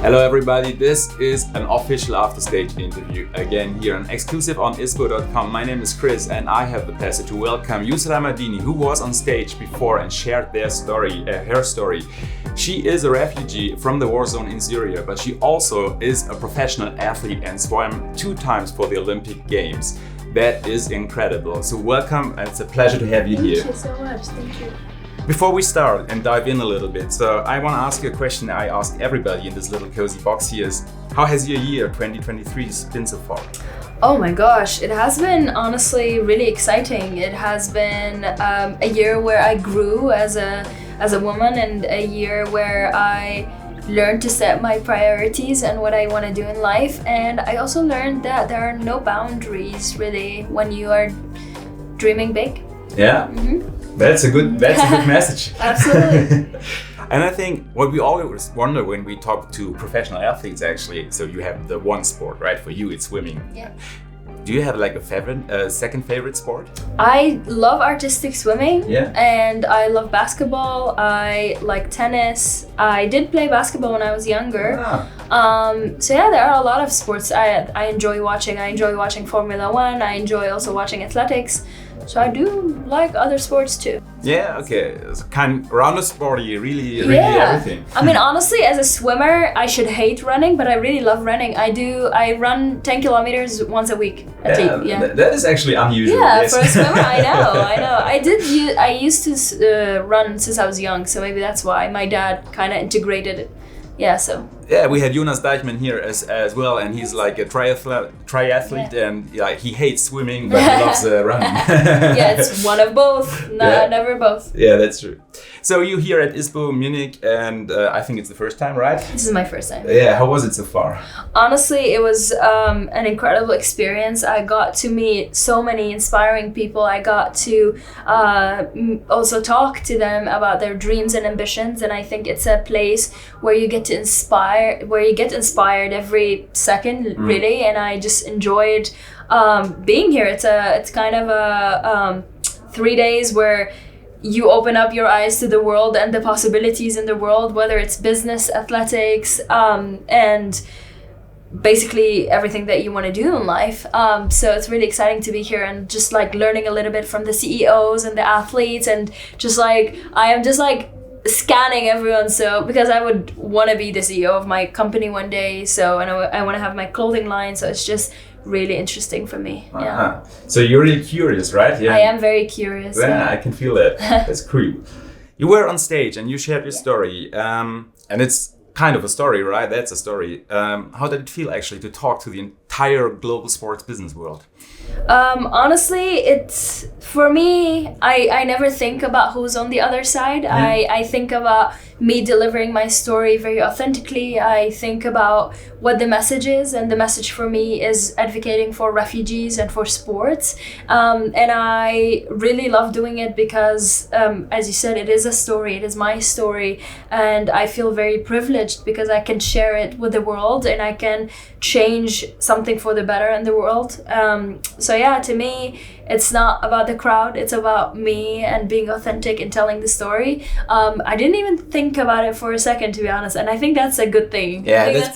Hello everybody, this is an official after-stage interview, again here on exclusive on ISPO.com. My name is Chris and I have the pleasure to welcome Yusra Mardini, who was on stage before and shared her story. She is a refugee from the war zone in Syria, but she also is a professional athlete and swam 2 times for the Olympic Games. That is incredible. So welcome, and it's a pleasure to have you here. Thank you so much, thank you. Before we start and dive in a little bit, so I want to ask you a question I ask everybody in this little cozy box here is, how has your year 2023 been so far? Oh my gosh, it has been honestly really exciting. It has been a year where I grew as a woman, and a year where I learned to set my priorities and what I want to do in life. And I also learned that there are no boundaries really when you are dreaming big. Yeah. Mm-hmm. That's a good message. Absolutely. And I think what we always wonder when we talk to professional athletes, actually, so you have the one sport, right? For you, it's swimming. Yeah. Do you have like a second favorite sport? I love artistic swimming. Yeah. And I love basketball. I like tennis. I did play basketball when I was younger. So yeah, there are a lot of sports I enjoy watching. I enjoy watching Formula 1. I enjoy also watching athletics. So I do like other sports too. Yeah, okay. It's kind of round of sporty, really everything. I mean, honestly, as a swimmer, I should hate running, but I really love running. I run 10 kilometers once a week. That is actually unusual. Yeah, yes. for a swimmer, I know. I used to run since I was young, so maybe that's why my dad kind of integrated it. Yeah, so. Yeah, we had Jonas Deichmann here as well, and he's like a triathlete, and he hates swimming, but he loves running. Yeah, it's one of both, never both. Yeah, that's true. So you here at ISPO Munich, and I think it's the first time, right? This is my first time. Yeah, how was it so far? Honestly, it was an incredible experience. I got to meet so many inspiring people. I got to also talk to them about their dreams and ambitions, and I think it's a place where you get inspired every second, really. And I just enjoyed being here. It's kind of a 3 days where you open up your eyes to the world and the possibilities in the world, whether it's business, athletics, and basically everything that you want to do in life. So it's really exciting to be here and just like learning a little bit from the CEOs and the athletes, and just like I am just like scanning everyone, so because I would want to be the CEO of my company one day, so and I want to have my clothing line, so it's just really interesting for me. Yeah. So you're really curious, right? Yeah. I am very curious. Yeah, I can feel that. That's cool. You were on stage and you shared your story, and it's kind of a story, right? That's a story. How did it feel actually to talk to the entire global sports business world? Honestly, it's for me, I never think about who's on the other side. I think about me delivering my story very authentically. I think about what the message is, and the message for me is advocating for refugees and for sports. And I really love doing it because, as you said, it is a story. It is my story, and I feel very privileged because I can share it with the world and I can change something for the better in the world. So yeah, to me, it's not about the crowd, it's about me and being authentic and telling the story. I didn't even think about it for a second, to be honest, and I think that's a good thing. Yeah, that's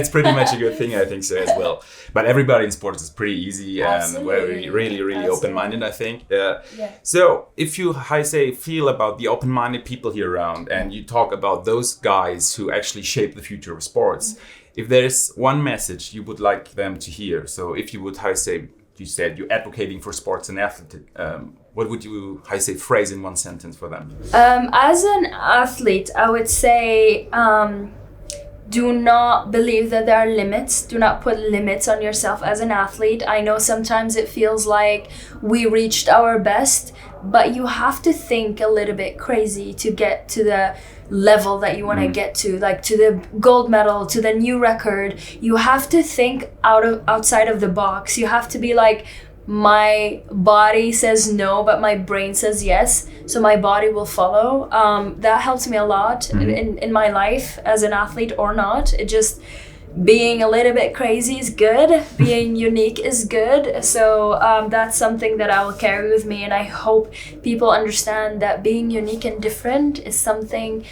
pretty much a good thing, I think so as well. But everybody in sports is pretty easy and very, really open-minded, I think. Yeah. So if you, feel about the open-minded people here around, and you talk about those guys who actually shape the future of sports, if there is one message you would like them to hear, so if you would, you said you're advocating for sports and athlete, what would you, phrase in one sentence for them? As an athlete, I would say, do not believe that there are limits. Do not put limits on yourself as an athlete. I know sometimes it feels like we reached our best, but you have to think a little bit crazy to get to the level that you want to get to, like to the gold medal, to the new record. You have to think outside of the box. You have to be like, my body says no, but my brain says yes, so my body will follow. That helps me a lot in my life as an athlete or not. It just, being a little bit crazy is good, being unique is good. So that's something that I will carry with me, and I hope people understand that being unique and different is something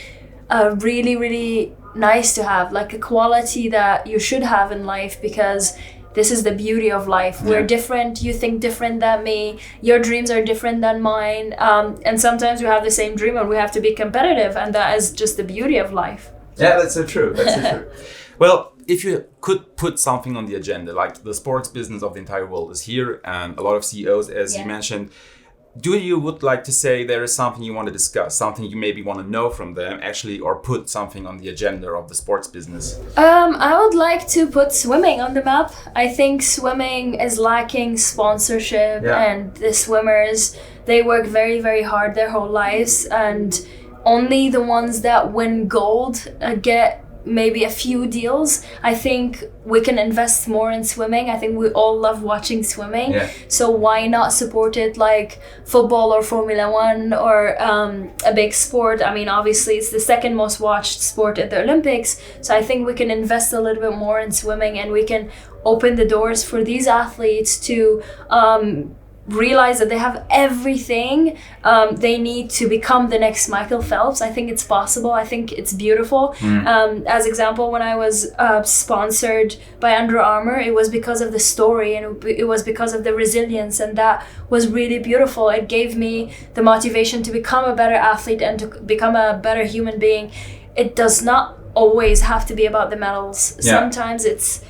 really, really nice to have, like a quality that you should have in life, because this is the beauty of life. We're different. You think different than me. Your dreams are different than mine. And sometimes we have the same dream and we have to be competitive. And that is just the beauty of life. Yeah, that's so true. That's so true. Well, if you could put something on the agenda, like the sports business of the entire world is here, and a lot of CEOs, as you mentioned, would like to say there is something you want to discuss, something you maybe want to know from them actually, or put something on the agenda of the sports business? I would like to put swimming on the map. I think swimming is lacking sponsorship, and the swimmers, they work very, very hard their whole lives, and only the ones that win gold get maybe a few deals. I think we can invest more in swimming. I think we all love watching swimming. So why not support it like football or Formula One or a big sport? I mean, obviously it's the second most watched sport at the Olympics. So I think we can invest a little bit more in swimming, and we can open the doors for these athletes to realize that they have everything they need to become the next Michael Phelps. I think it's possible. I think it's beautiful. As example, when I was sponsored by Under Armour, it was because of the story, and it was because of the resilience, and that was really beautiful. It gave me the motivation to become a better athlete and to become a better human being. It does not always have to be about the medals. Sometimes it's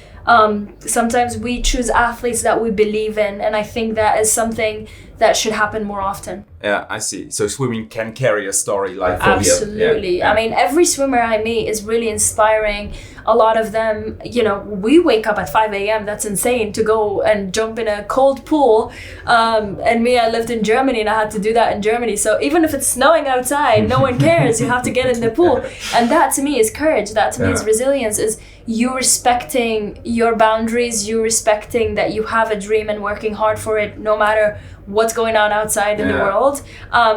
sometimes we choose athletes that we believe in, and I think that is something that should happen more often. Yeah, I see. So swimming can carry a story like absolutely. I mean, every swimmer I meet is really inspiring. A lot of them, you know, we wake up at 5 a.m. That's insane to go and jump in a cold pool. And me, I lived in Germany and I had to do that in Germany. So even if it's snowing outside, no one cares. You have to get in the pool. And that to me is courage. That to me is resilience, is you respecting your boundaries, you respecting that you have a dream and working hard for it, no matter what's going on outside in the world.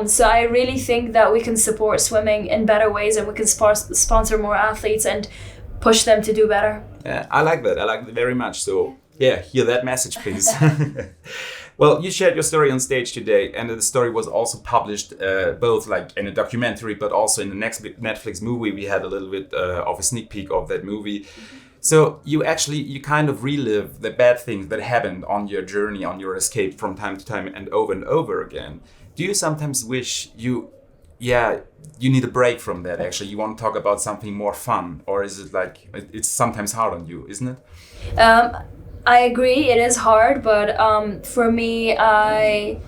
So I really think that we can support swimming in better ways, and we can sponsor more athletes and push them to do better. Yeah, I like that. I like that very much. So yeah, hear that message, please. Well, you shared your story on stage today, and the story was also published both like in a documentary, but also in the next Netflix movie. We had a little bit of a sneak peek of that movie. So you kind of relive the bad things that happened on your journey, on your escape from time to time and over again. Do you sometimes wish you need a break from that? Actually, you want to talk about something more fun, or is it like it's sometimes hard on you, isn't it? I agree, it is hard, but for me, I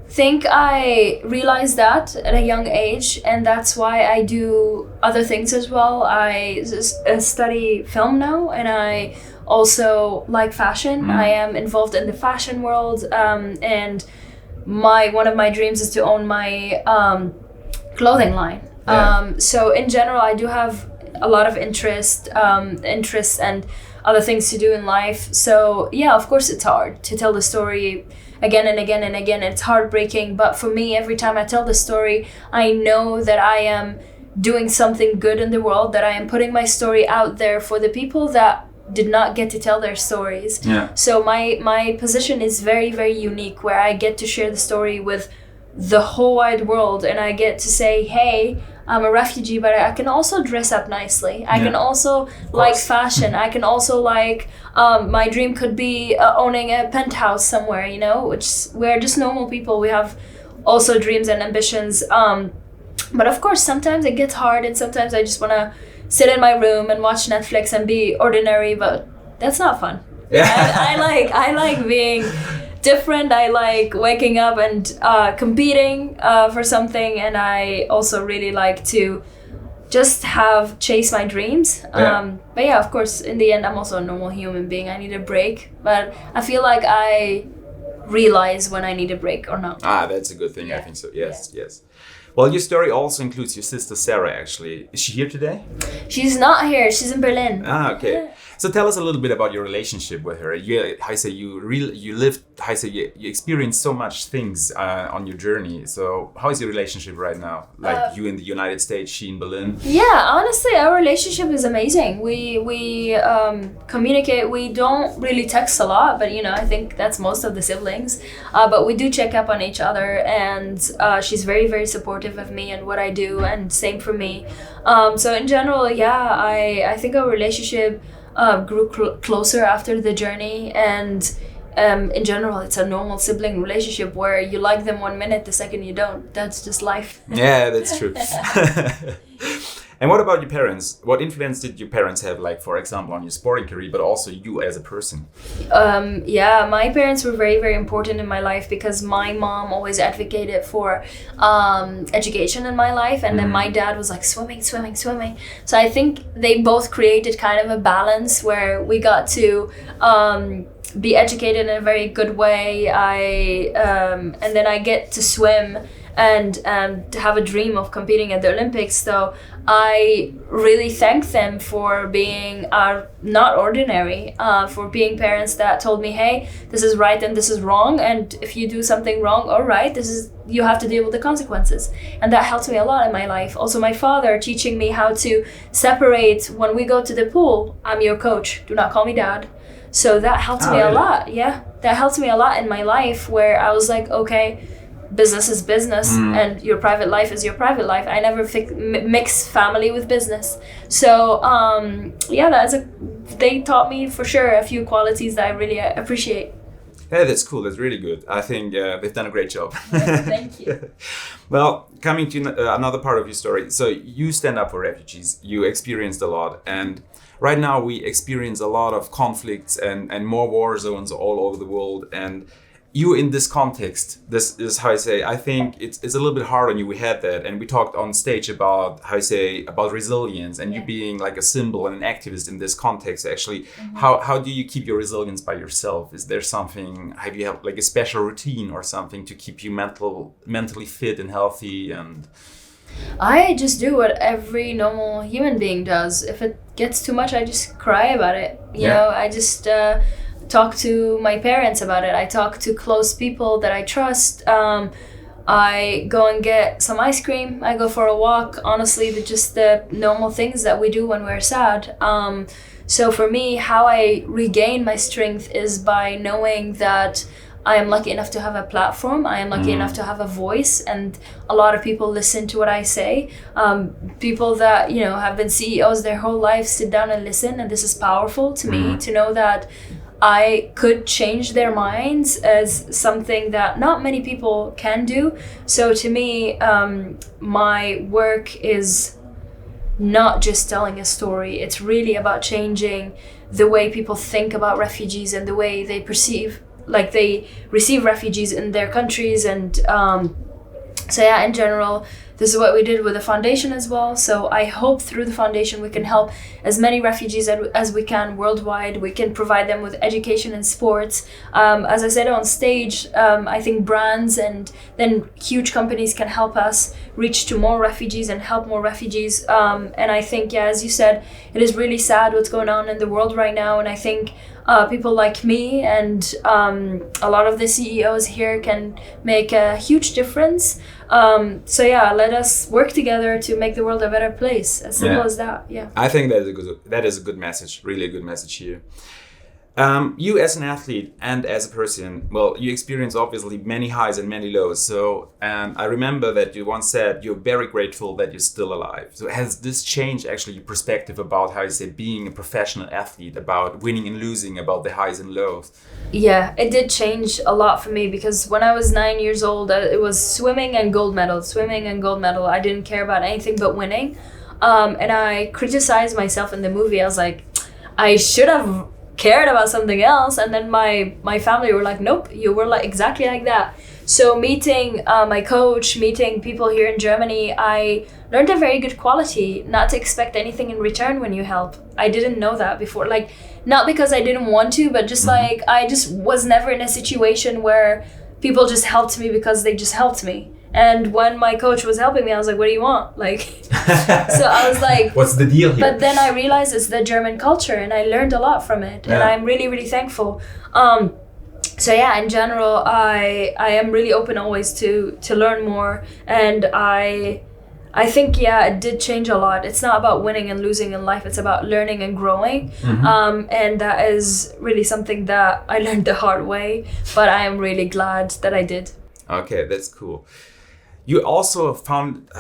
think I realized that at a young age, and that's why I do other things as well. I study film now, and I also like fashion. I am involved in the fashion world, and one of my dreams is to own my clothing line. So in general, I do have a lot of interests and other things to do in life. So yeah, of course it's hard to tell the story again and again and again. It's heartbreaking, but for me, every time I tell the story, I know that I am doing something good in the world, that I am putting my story out there for the people that did not get to tell their stories. So my position is very, very unique, where I get to share the story with the whole wide world, and I get to say, hey, I'm a refugee, but I can also dress up nicely. I can also like fashion. I can also like, my dream could be owning a penthouse somewhere, you know, which we're just normal people. We have also dreams and ambitions. But of course, sometimes it gets hard, and sometimes I just want to sit in my room and watch Netflix and be ordinary, but that's not fun. I like being different. I like waking up and competing for something, and I also really like to just chase my dreams. But yeah, of course, in the end, I'm also a normal human being. I need a break, but I feel like I realize when I need a break or not. That's a good thing. I think so. Yes. Well, your story also includes your sister Sarah, actually. Is she here today? She's not here. She's in Berlin. Okay. So tell us a little bit about your relationship with her. You experienced so much things on your journey. So how is your relationship right now? Like you in the United States, she in Berlin. Yeah, honestly, our relationship is amazing. We communicate. We don't really text a lot, but I think that's most of the siblings. But we do check up on each other, and she's very, very supportive of me and what I do, and same for me. So in general, I think our relationship grew closer after the journey, and in general, it's a normal sibling relationship where you like them 1 minute, the second you don't. That's just life. Yeah, that's true. And what about your parents? What influence did your parents have, like, for example, on your sporting career, but also you as a person? My parents were very, very important in my life because my mom always advocated for education in my life. And then my dad was like, swimming. So I think they both created kind of a balance where we got to be educated in a very good way. And then I get to swim and to have a dream of competing at the Olympics. So I really thank them for being not ordinary, for being parents that told me, hey, this is right and this is wrong, and if you do something wrong or right, you have to deal with the consequences. And that helped me a lot in my life. Also my father teaching me how to separate when we go to the pool, I'm your coach, do not call me dad. So that helped me a lot. Yeah, that helped me a lot in my life, where I was like, okay, business is business and your private life is your private life. I never mix family with business. So they taught me for sure a few qualities that I really appreciate. Yeah, that's cool. That's really good. I think they've done a great job. Thank you. Well, coming to another part of your story. So you stand up for refugees. You experienced a lot. And right now we experience a lot of conflicts and more war zones all over the world. And you in this context, this is how I say, I think it's a little bit hard on you. We had that, and we talked on stage about about resilience and you being like a symbol and an activist in this context. Actually, how do you keep your resilience by yourself? Is there something? Have you have like a special routine or something to keep you mentally fit and healthy? And I just do what every normal human being does. If it gets too much, I just cry about it. You know, I just talk to my parents about it. I talk to close people that I trust. I go and get some ice cream. I go for a walk. Honestly, just the normal things that we do when we're sad. So for me, how I regain my strength is by knowing that I am lucky enough to have a platform. I am lucky enough to have a voice, and a lot of people listen to what I say. People that, have been CEOs their whole life sit down and listen, and this is powerful to me to know that I could change their minds as something that not many people can do. So to me, my work is not just telling a story. It's really about changing the way people think about refugees and the way they they receive refugees in their countries. And in general, this is what we did with the foundation as well. So I hope through the foundation we can help as many refugees as we can worldwide. We can provide them with education and sports. As I said on stage, I think brands and then huge companies can help us reach to more refugees and help more refugees. And I think, as you said, it is really sad what's going on in the world right now. And I think people like me and a lot of the CEOs here can make a huge difference. Let us work together to make the world a better place. As simple as that. Yeah. I think that is a good message. Really a good message here. You as an athlete and as a person, well, you experience obviously many highs and many lows. So I remember that you once said you're very grateful that you're still alive. So has this changed actually your perspective about how you say being a professional athlete, about winning and losing, about the highs and lows? Yeah, it did change a lot for me, because when I was 9 years old, it was swimming and gold medal. I didn't care about anything but winning. And I criticized myself in the movie. I was like, I should have cared about something else. And then my family were like, nope, you were like exactly like that. So meeting my coach, meeting people here in Germany, I learned a very good quality, not to expect anything in return when you help. I didn't know that before, like not because I didn't want to, but just like I just was never in a situation where people just helped me because they just helped me. And when my coach was helping me, I was like, what do you want? Like, so I was like, what's the deal here? But then I realized it's the German culture, and I learned a lot from it. And I'm really, really thankful. So yeah, in general, I am really open always to learn more. And I think, yeah, it did change a lot. It's not about winning and losing in life. It's about learning and growing. And that is really something that I learned the hard way. But I am really glad that I did. Okay, that's cool. You also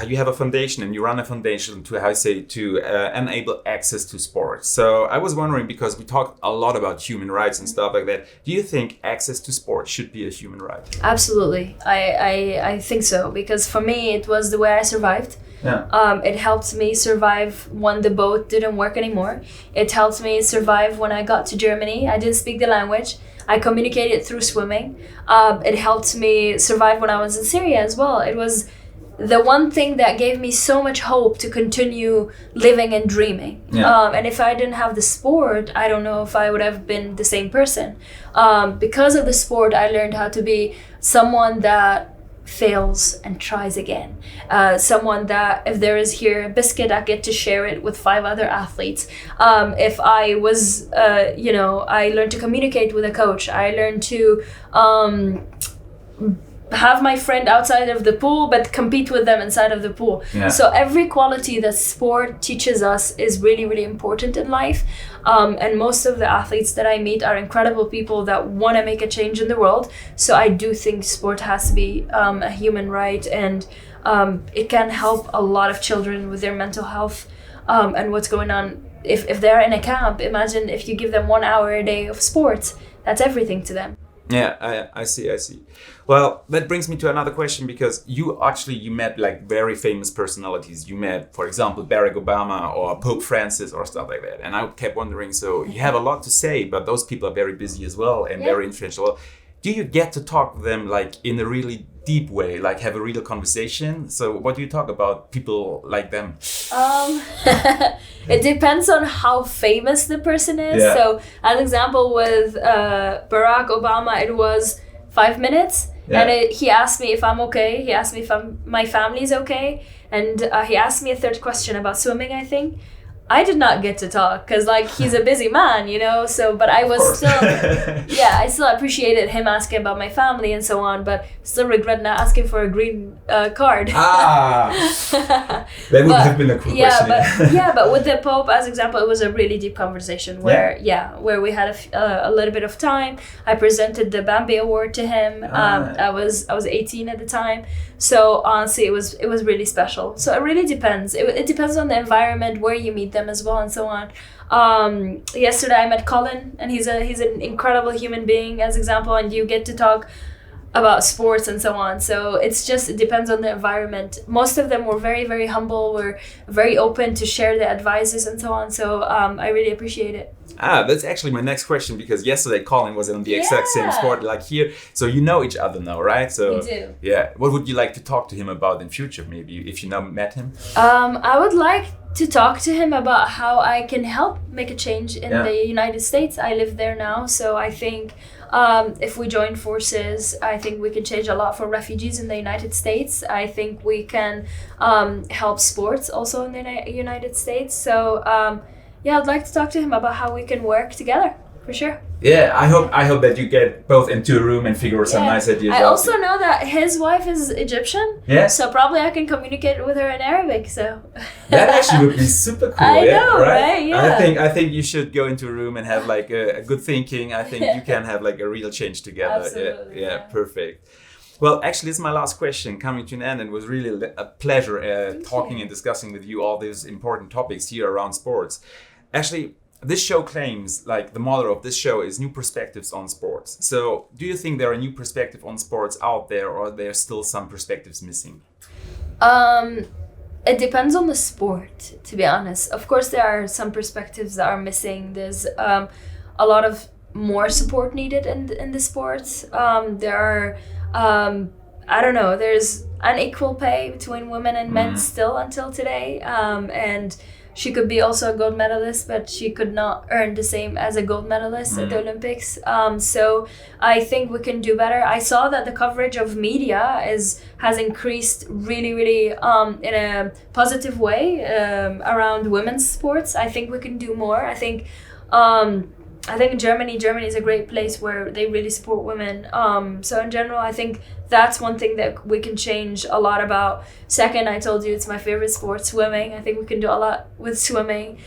you have a foundation, and you run a foundation to enable access to sports. So I was wondering, because we talked a lot about human rights and stuff like that, do you think access to sports should be a human right? Absolutely. I think so, because for me, it was the way I survived. Yeah. It helped me survive when the boat didn't work anymore. It helped me survive when I got to Germany. I didn't speak the language. I communicated through swimming. It helped me survive when I was in Syria as well. It was the one thing that gave me so much hope to continue living and dreaming. Yeah. And if I didn't have the sport, I don't know if I would have been the same person. Because of the sport, I learned how to be someone that fails and tries again. Someone that if there is here a biscuit, I get to share it with 5 other athletes. If I was, I learned to communicate with a coach. I learned to have my friend outside of the pool, but compete with them inside of the pool. Yeah. So every quality that sport teaches us is really, really important in life. And most of the athletes that I meet are incredible people that want to make a change in the world. So I do think sport has to be a human right, and it can help a lot of children with their mental health and what's going on. If they're in a camp, imagine if you give them 1 hour a day of sports, that's everything to them. Yeah, I see. Well, that brings me to another question, because you met like very famous personalities. You met, for example, Barack Obama or Pope Francis or stuff like that. And I kept wondering, so you have a lot to say, but those people are very busy as well and very influential. Do you get to talk to them like in a really deep way, like have a real conversation? So what do you talk about people like them? It depends on how famous the person is. Yeah. So as example with Barack Obama, it was 5 minutes. Yeah. And he asked me if I'm okay. He asked me if my family's okay. And he asked me a third question about swimming, I think. I did not get to talk because like he's a busy man, so, but I was still, I still appreciated him asking about my family and so on, but still regret not asking for a green card. That would have been a cool question. But with the Pope, as example, it was a really deep conversation where we had a little bit of time. I presented the Bambi Award to him. I was 18 at the time. So honestly, it was really special. So it really depends. It depends on the environment, where you meet them as well, and so on. Yesterday I met Colin, and he's an incredible human being, as example, and you get to talk about sports and so on. So it depends on the environment. Most of them were very, very humble, were very open to share their advices and so on. So I really appreciate it. That's actually my next question, because yesterday Colin was in the exact same sport like here. So you know each other now, right? So we do. Yeah. What would you like to talk to him about in future, maybe, if you now met him? I would like to talk to him about how I can help make a change in the United States. I live there now, so I think if we join forces, I think we can change a lot for refugees in the United States. I think we can help sports also in the United States. So I'd like to talk to him about how we can work together, for sure. Yeah, I hope that you get both into a room and figure some nice ideas out. I also know that his wife is Egyptian. Yeah. So probably I can communicate with her in Arabic. So that actually would be super cool. I know, right? Yeah. I think you should go into a room and have like a good thinking. I think you can have like a real change together. Absolutely. Yeah, perfect. Well, actually, this is my last question, coming to an end, and it was really a pleasure talking and discussing with you all these important topics here around sports. Actually, this show claims, like the motto of this show is new perspectives on sports. So do you think there are new perspectives on sports out there, or are there still some perspectives missing? It depends on the sport, to be honest. Of course, there are some perspectives that are missing. There's a lot of more support needed in the sports. There are I don't know, there's unequal pay between women and men still until today, and she could be also a gold medalist, but she could not earn the same as a gold medalist at the Olympics. So I think we can do better. I saw that the coverage of media has increased really in a positive way around women's sports. I think we can do more. I think Germany is a great place where they really support women. So in general, I think that's one thing that we can change a lot about. Second, I told you it's my favorite sport, swimming. I think we can do a lot with swimming.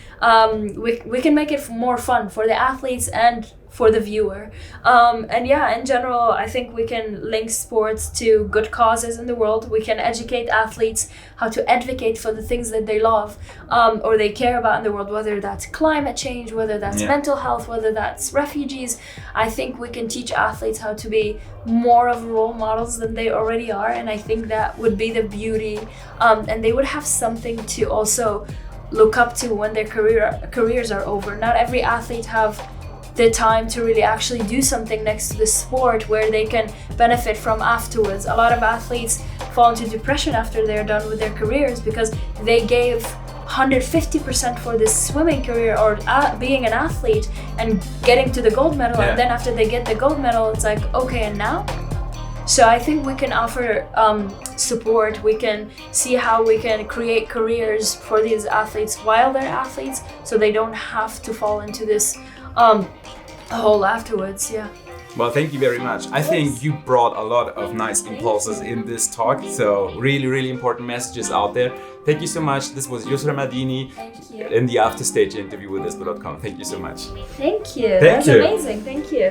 We can make it more fun for the athletes and for the viewer. And yeah, in general, I think we can link sports to good causes in the world. We can educate athletes how to advocate for the things that they love or they care about in the world, whether that's climate change, whether that's mental health, whether that's refugees. I think we can teach athletes how to be more of role models than they already are, and I think that would be the beauty, and they would have something to also look up to when their careers are over. Not every athlete have the time to really actually do something next to the sport where they can benefit from afterwards. A lot of athletes fall into depression after they're done with their careers because they gave 150% for this swimming career or being an athlete and getting to the gold medal, and then after they get the gold medal, it's like, okay, and now? So I think we can offer support. We can see how we can create careers for these athletes while they're athletes, so they don't have to fall into this hole afterwards. Well, thank you very much. I think you brought a lot of nice impulses in this talk, so really important messages out there. Thank you so much. This was Yusra Mardini in the After Stage interview with ISPO.com. Thank you so much. Thank you. That's amazing. Thank you.